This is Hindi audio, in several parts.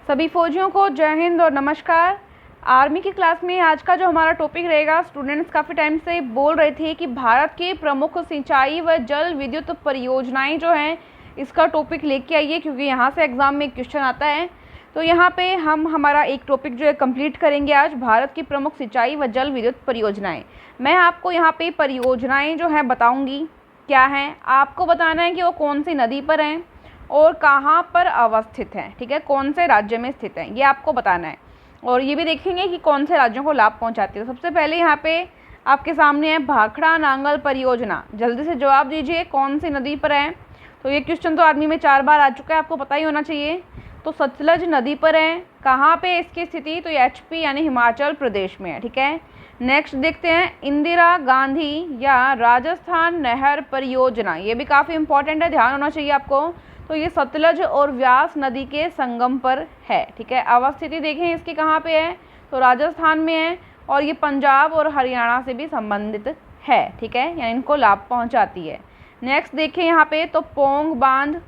सभी फौजियों को जय हिंद और नमस्कार। आर्मी की क्लास में आज का जो हमारा टॉपिक रहेगा, स्टूडेंट्स काफ़ी टाइम से बोल रहे थे कि भारत के प्रमुख सिंचाई व जल विद्युत परियोजनाएं जो हैं, इसका टॉपिक लेके आइए, क्योंकि यहाँ से एग्ज़ाम में क्वेश्चन आता है। तो यहाँ पे हम हमारा एक टॉपिक जो है कंप्लीट करेंगे आज, भारत की प्रमुख सिंचाई व जल विद्युत परियोजनाएँ। मैं आपको यहाँ पे परियोजनाएँ जो हैं बताऊँगी क्या हैं, आपको बताना है कि वो कौन सी नदी पर हैं और कहाँ पर अवस्थित हैं। ठीक है, कौन से राज्य में स्थित हैं, ये आपको बताना है। और ये भी देखेंगे कि कौन से राज्यों को लाभ पहुंचाती है। तो सबसे पहले यहाँ पे आपके सामने है भाखड़ा नांगल परियोजना। जल्दी से जवाब दीजिए, कौन सी नदी पर है। तो ये क्वेश्चन तो आर्मी में 4 बार आ चुका है, आपको पता ही होना चाहिए। तो सतलज नदी पर है। कहाँ पे इसकी स्थिति, तो ये HP यानी हिमाचल प्रदेश में है। ठीक है, नेक्स्ट देखते हैं इंदिरा गांधी या राजस्थान नहर परियोजना। ये भी काफ़ी इंपॉर्टेंट है, ध्यान होना चाहिए आपको। तो ये सतलज और व्यास नदी के संगम पर है। ठीक है, अवस्थिति देखें इसकी कहाँ पे है, तो राजस्थान में है और ये पंजाब और हरियाणा से भी संबंधित है। ठीक है, यानी इनको लाभ पहुँचाती है। नेक्स्ट देखें यहाँ पे, तो पोंग बांध,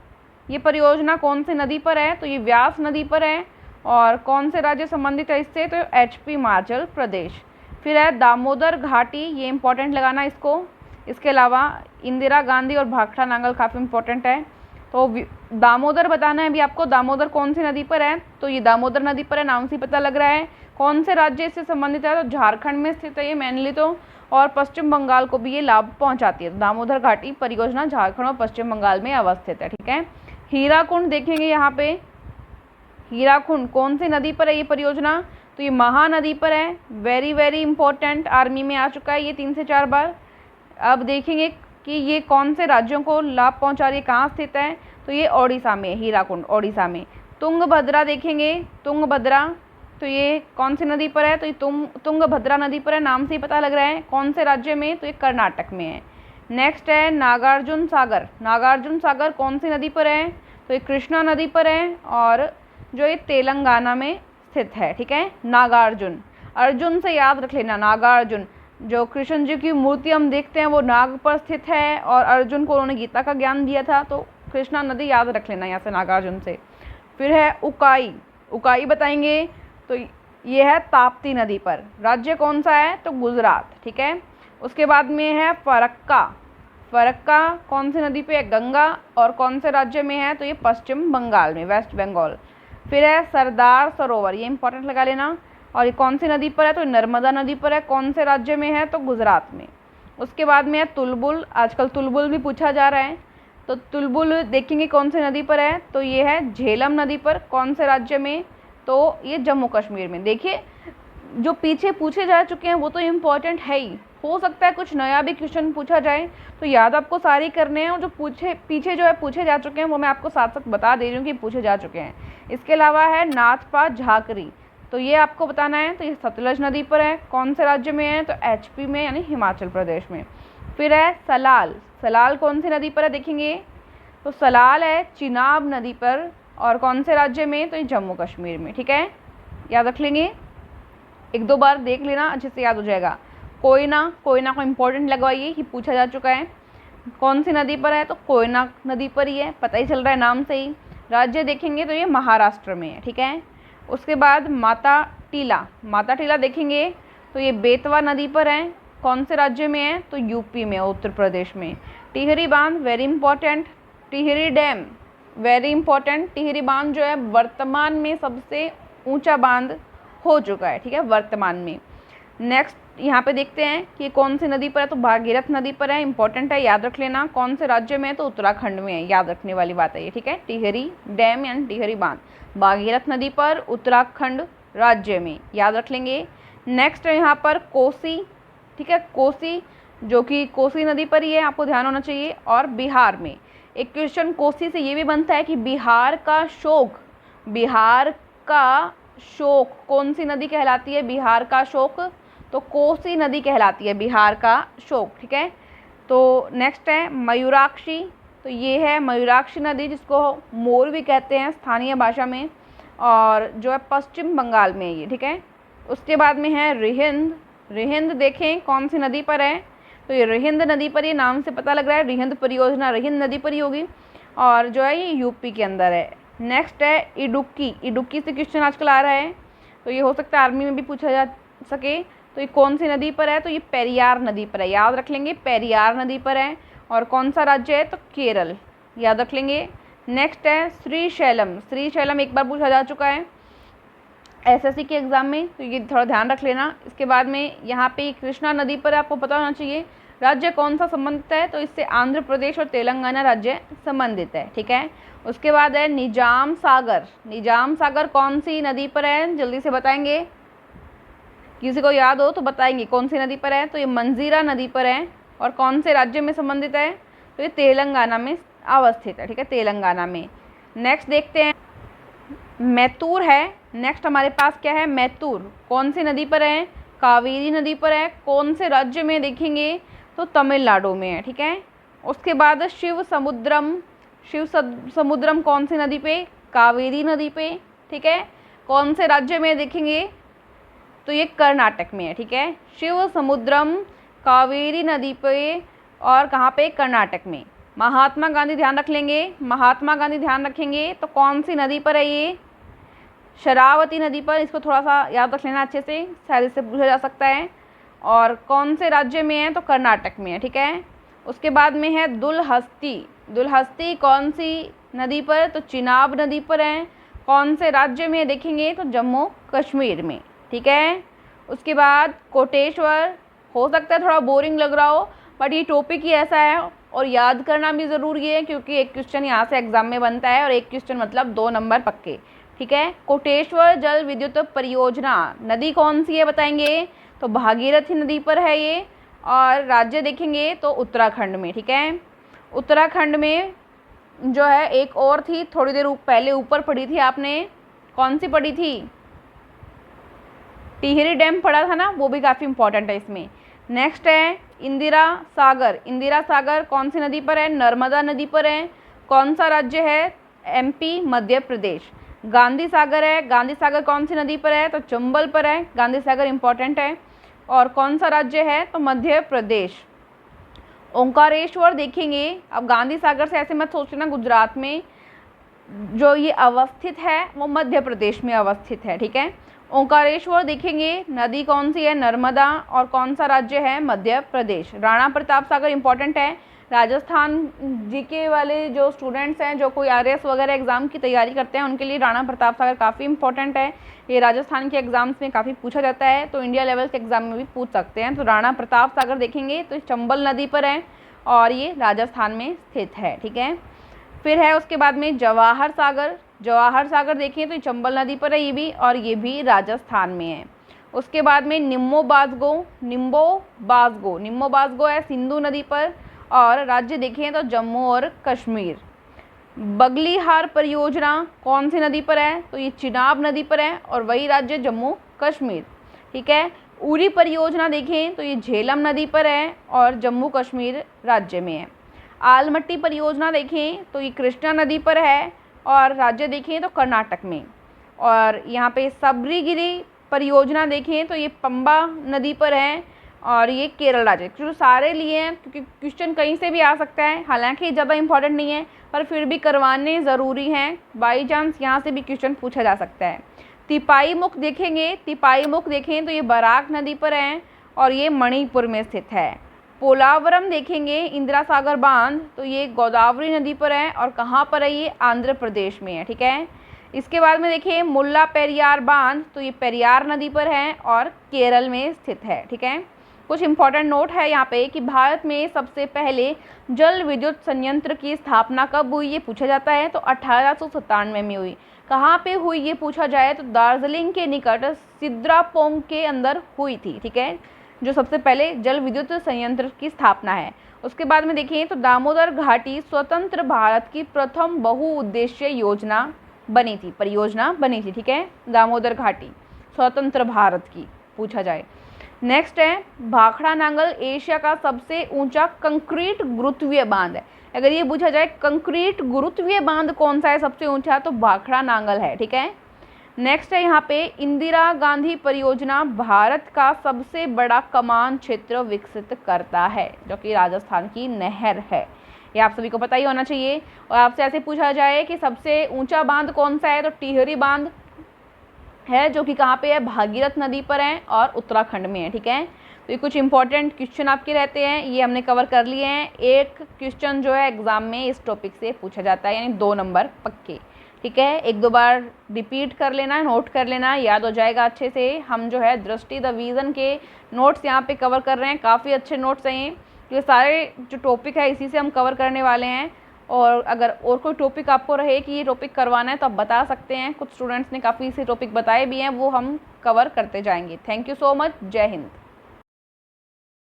ये परियोजना कौन सी नदी पर है, तो ये व्यास नदी पर है। और कौन से राज्य संबंधित है इससे, तो HP हिमाचल प्रदेश। फिर है दामोदर घाटी, ये इंपॉर्टेंट लगाना इसको। इसके अलावा इंदिरा गांधी और भाखड़ा नांगल काफ़ी इंपॉर्टेंट है। तो दामोदर बताना है अभी आपको, दामोदर कौन सी नदी पर है, तो ये दामोदर नदी पर है, नाम से पता लग रहा है। कौन से राज्य इससे संबंधित है, तो झारखंड में स्थित है ये मेनली तो, और पश्चिम बंगाल को भी ये लाभ पहुंचाती है। दामोदर घाटी परियोजना झारखंड और पश्चिम बंगाल में अवस्थित है। ठीक है, हीराकुंड देखेंगे यहाँ पे, हीराकुंड कौन सी नदी पर है ये परियोजना, तो ये महानदी पर है। वेरी वेरी इंपॉर्टेंट, आर्मी में आ चुका है ये 3 से 4 बार। अब देखेंगे कि ये कौन से राज्यों को लाभ पहुंचा रही है, कहाँ स्थित है, तो ये ओडिशा में, हीराकुंड ओडिशा में। तुंगभद्रा देखेंगे, तुंगभद्रा, तो ये कौन सी नदी पर है, तो ये तुंगभद्रा नदी पर है, नाम से ही पता लग रहा है। कौन से राज्य में, तो ये कर्नाटक में है। नेक्स्ट है नागार्जुन सागर, नागार्जुन सागर कौन सी नदी पर है, तो ये कृष्णा नदी पर है और जो ये तेलंगाना में स्थित है। ठीक है, नागार्जुन, अर्जुन से याद रख लेना, नागार्जुन। जो कृष्ण जी की मूर्ति हम देखते हैं वो नाग पर स्थित है और अर्जुन को उन्होंने गीता का ज्ञान दिया था, तो कृष्णा नदी याद रख लेना यहाँ से, नागार्जुन से। फिर है उकाई, उकाई बताएंगे, तो ये है ताप्ती नदी पर। राज्य कौन सा है, तो गुजरात। ठीक है, उसके बाद में है फरक्का, फरक्का कौन सी नदी पे है, गंगा, और कौन से राज्य में है, तो ये पश्चिम बंगाल में, वेस्ट बंगाल। फिर है सरदार सरोवर, ये इंपॉर्टेंट लगा लेना, और ये कौन सी नदी पर है, तो नर्मदा नदी पर है। कौन से राज्य में है, तो गुजरात में। उसके बाद में है तुलबुल, आजकल तुलबुल भी पूछा जा रहा है, तो तुलबुल देखेंगे कौन सी नदी पर है, तो ये है झेलम नदी पर। कौन से राज्य में, तो ये जम्मू कश्मीर में। देखिए जो पीछे पूछे जा चुके हैं वो तो इम्पोर्टेंट है ही, हो सकता है कुछ नया भी क्वेश्चन पूछा जाए, तो याद आपको सारी करने हैं, और जो पीछे जो है पूछे जा चुके हैं वो मैं आपको साथ साथ बता दे रही हूँ कि पूछे जा चुके हैं। इसके अलावा है नाथपा झाकरी, तो ये आपको बताना है, तो ये सतलज नदी पर है। कौन से राज्य में है, तो HP में यानी हिमाचल प्रदेश में। फिर है सलाल, सलाल कौन सी नदी पर है देखेंगे, तो सलाल है चिनाब नदी पर, और कौन से राज्य में, तो ये जम्मू कश्मीर में। ठीक है, याद रख लेंगे, 1-2 बार देख लेना, अच्छे से याद हो जाएगा। कोयना, कोयना को इम्पोर्टेंट लगवाइए कि पूछा जा चुका है। कौन सी नदी पर है, तो कोयना नदी पर ही है, पता ही चल रहा है नाम से ही। राज्य देखेंगे तो ये महाराष्ट्र में है। ठीक है, उसके बाद माता टीला, माता टीला देखेंगे तो ये बेतवा नदी पर है। कौन से राज्य में है, तो UP में, उत्तर प्रदेश में। टिहरी बांध very important, Tehri dam very important. Tehri बांध जो है वर्तमान में सबसे ऊंचा बांध हो चुका है। ठीक है, वर्तमान में। नेक्स्ट यहाँ पे देखते हैं कि कौन सी नदी पर है, तो भागीरथ नदी पर है, इंपॉर्टेंट है, याद रख लेना। कौन से राज्य में है, तो उत्तराखंड में है, याद रखने वाली बात है ये। ठीक है, टिहरी डैम यानी टिहरी बांध भागीरथ नदी पर, उत्तराखंड राज्य में, याद रख लेंगे। नेक्स्ट है यहाँ पर कोसी। ठीक है, कोसी जो कि कोसी नदी पर ही है, आपको ध्यान होना चाहिए। और बिहार में एक क्वेश्चन कोसी से ये भी बनता है कि बिहार का शोक, बिहार का शोक कौन सी नदी कहलाती है, बिहार का शोक, तो कोसी नदी कहलाती है, बिहार का शोक। ठीक है, तो नेक्स्ट है मयूराक्षी, तो ये है मयूराक्षी नदी, जिसको मोर भी कहते हैं स्थानीय भाषा में, और जो है पश्चिम बंगाल में ये। ठीक है, उसके बाद में है रिहिंद, रिहिंद देखें कौन सी नदी पर है, तो ये रिहिंद नदी पर, ये नाम से पता लग रहा है, रिहिंद परियोजना रिहिंद नदी पर ही होगी, और जो है ये UP के अंदर है। नेक्स्ट है इडुक्की, इडुक्की से क्वेश्चन आजकल आ रहा है, तो ये हो सकता है आर्मी में भी पूछा जा सके। तो ये कौन सी नदी पर है, तो ये पेरियार नदी पर है, याद रख लेंगे पेरियार नदी पर है। और कौन सा राज्य है, तो केरल, याद रख लेंगे। नेक्स्ट है श्रीशैलम, श्रीशैलम एक बार पूछा जा चुका है एसएससी के एग्ज़ाम में, तो ये थोड़ा ध्यान रख लेना। इसके बाद में यहाँ पे कृष्णा नदी पर आपको पता होना चाहिए। राज्य कौन सा संबंधित है, तो इससे आंध्र प्रदेश और तेलंगाना राज्य संबंधित है, ठीक है। उसके बाद है निजाम सागर, निजाम सागर कौन सी नदी पर है, जल्दी से बताएंगे, किसी को याद हो तो बताएंगे कौन सी नदी पर है, तो ये मंजीरा नदी पर है। और कौन से राज्य में संबंधित है, तो ये तेलंगाना में अवस्थित है, ठीक है, तेलंगाना में। नेक्स्ट देखते हैं मैतूर है, नेक्स्ट हमारे पास क्या है, मैतूर कौन सी नदी पर है, कावेरी नदी पर है। कौन से राज्य में देखेंगे, तो तमिलनाडु में है, ठीक है। उसके बाद शिव समुद्रम कौन सी नदी पे, कावेरी नदी पे, ठीक है। कौन से राज्य में देखेंगे, तो ये कर्नाटक में है, ठीक है। शिव समुद्रम कावेरी नदी पे और कहाँ पे, कर्नाटक में। महात्मा गांधी ध्यान रख लेंगे, महात्मा गांधी ध्यान रखेंगे, तो कौन सी नदी पर है ये, शरावती नदी पर, इसको थोड़ा सा याद रख लेना अच्छे से, शायद इससे पूछा जा सकता है। और कौन से राज्य में है, तो कर्नाटक में है, ठीक है। उसके बाद में है दुलहस्ती, दुलहस्ती कौन सी नदी पर, तो चिनाब नदी पर है। कौन से राज्य में देखेंगे, तो जम्मू कश्मीर में, ठीक है। उसके बाद कोटेश्वर, हो सकता है थोड़ा बोरिंग लग रहा हो, बट ये टॉपिक ही ऐसा है और याद करना भी ज़रूरी है, क्योंकि एक क्वेश्चन यहाँ से एग्जाम में बनता है और एक क्वेश्चन मतलब 2 नंबर पक्के, ठीक है। कोटेश्वर जल विद्युत परियोजना नदी कौन सी है बताएंगे, तो भागीरथी नदी पर है ये। और राज्य देखेंगे तो उत्तराखंड में, ठीक है। उत्तराखंड में जो है एक और थी, थोड़ी देर पहले ऊपर पढ़ी थी आपने, कौन सी पढ़ी थी, टिहरी डैम पढ़ा था ना, वो भी काफ़ी इंपॉर्टेंट है इसमें। नेक्स्ट है इंदिरा सागर, इंदिरा सागर कौन सी नदी पर है, नर्मदा नदी पर है। कौन सा राज्य है, एमपी, मध्य प्रदेश। गांधी सागर है, गांधी सागर कौन सी नदी पर है, तो चंबल पर है, गांधी सागर इंपॉर्टेंट है। और कौन सा राज्य है, तो मध्य प्रदेश। ओंकारेश्वर देखेंगे, अब गांधी सागर से ऐसे मत सोचना गुजरात में, जो ये अवस्थित है वो मध्य प्रदेश में अवस्थित है, ठीक है। ओंकारेश्वर देखेंगे, नदी कौन सी है, नर्मदा। और कौन सा राज्य है, मध्य प्रदेश। राणा प्रताप सागर इंपॉर्टेंट है, राजस्थान जीके वाले जो स्टूडेंट्स हैं, जो कोई आरएस वगैरह एग्ज़ाम की तैयारी करते हैं, उनके लिए राणा प्रताप सागर काफ़ी इंपॉर्टेंट है। ये राजस्थान के एग्ज़ाम्स में काफ़ी पूछा जाता है, तो इंडिया लेवल के एग्ज़ाम में भी पूछ सकते हैं। तो राणा प्रताप सागर देखेंगे तो चंबल नदी पर है और ये राजस्थान में स्थित है, ठीक है। फिर है उसके बाद में जवाहर सागर, जवाहर सागर देखें तो चंबल नदी पर है ये भी, और ये भी राजस्थान में है। उसके बाद में निम्बो बाजगो है सिंधु नदी पर, और राज्य देखें तो जम्मू और कश्मीर। बगलीहार परियोजना कौन सी नदी पर है, तो ये चिनाब नदी पर है और वही राज्य जम्मू कश्मीर, ठीक है। उरी परियोजना देखें तो ये झेलम नदी पर है और जम्मू कश्मीर राज्य में है। आलमट्टी परियोजना देखें तो ये कृष्णा नदी पर है और राज्य देखें तो कर्नाटक में। और यहाँ पे सबरीगिरी परियोजना देखें तो ये पंबा नदी पर है और ये केरल राज्य। जो सारे लिए हैं क्योंकि क्वेश्चन कहीं से भी आ सकता है, हालांकि ज़्यादा इंपॉर्टेंट नहीं है पर फिर भी करवाने ज़रूरी हैं, बाई चांस यहाँ से भी क्वेश्चन पूछा जा सकता है। तिपाई मुख देखेंगे, तिपाई मुख देखें तो ये बराक नदी पर है और ये मणिपुर में स्थित है। पोलावरम देखेंगे इंदिरा सागर बांध तो ये गोदावरी नदी पर है और कहाँ पर है, ये आंध्र प्रदेश में है, ठीक है। इसके बाद में देखिए मुल्ला पेरियार बांध तो ये पेरियार नदी पर है और केरल में स्थित है, ठीक है। कुछ इंपॉर्टेंट नोट है यहाँ पे कि भारत में सबसे पहले जल विद्युत संयंत्र की स्थापना कब हुई, ये पूछा जाता है तो 1897 में हुई। कहाँ पे हुई ये पूछा जाए तो दार्जिलिंग के निकट सिद्रापोंग के अंदर हुई थी, ठीक है, जो सबसे पहले जल विद्युत संयंत्र की स्थापना है। उसके बाद में देखिए तो दामोदर घाटी स्वतंत्र भारत की प्रथम बहुउद्देश्य योजना बनी थी, परियोजना बनी थी, ठीक है, दामोदर घाटी स्वतंत्र भारत की पूछा जाए। नेक्स्ट है भाखड़ा नांगल एशिया का सबसे ऊंचा कंक्रीट गुरुत्वीय बांध है। अगर ये पूछा जाए कंक्रीट गुरुत्वीय बांध कौन सा है सबसे ऊंचा तो भाखड़ा नांगल है, ठीक है। नेक्स्ट है यहाँ पे इंदिरा गांधी परियोजना भारत का सबसे बड़ा कमान क्षेत्र विकसित करता है जो कि राजस्थान की नहर है, ये आप सभी को पता ही होना चाहिए। और आपसे ऐसे पूछा जाए कि सबसे ऊंचा बांध कौन सा है, तो टिहरी बांध है, जो कि कहाँ पे है, भागीरथ नदी पर है और उत्तराखंड में है। ठीक है, तो ये कुछ इंपॉर्टेंट क्वेश्चन आपके रहते हैं, ये हमने कवर कर लिए हैं। एक क्वेश्चन जो है एग्जाम में इस टॉपिक से पूछा जाता है, यानी 2 नंबर पक्के। ठीक है, 1-2 बार रिपीट कर लेना, नोट कर लेना, याद हो जाएगा अच्छे से। हम जो है दृष्टि द विज़न के नोट्स यहाँ पे कवर कर रहे हैं, काफ़ी अच्छे नोट्स हैं ये सारे जो टॉपिक है इसी से हम कवर करने वाले हैं। और अगर और कोई टॉपिक आपको रहे कि ये टॉपिक करवाना है तो आप बता सकते हैं, कुछ स्टूडेंट्स ने काफ़ी से टॉपिक बताए भी हैं, वो हम कवर करते जाएंगे। थैंक यू सो मच, जय हिंद।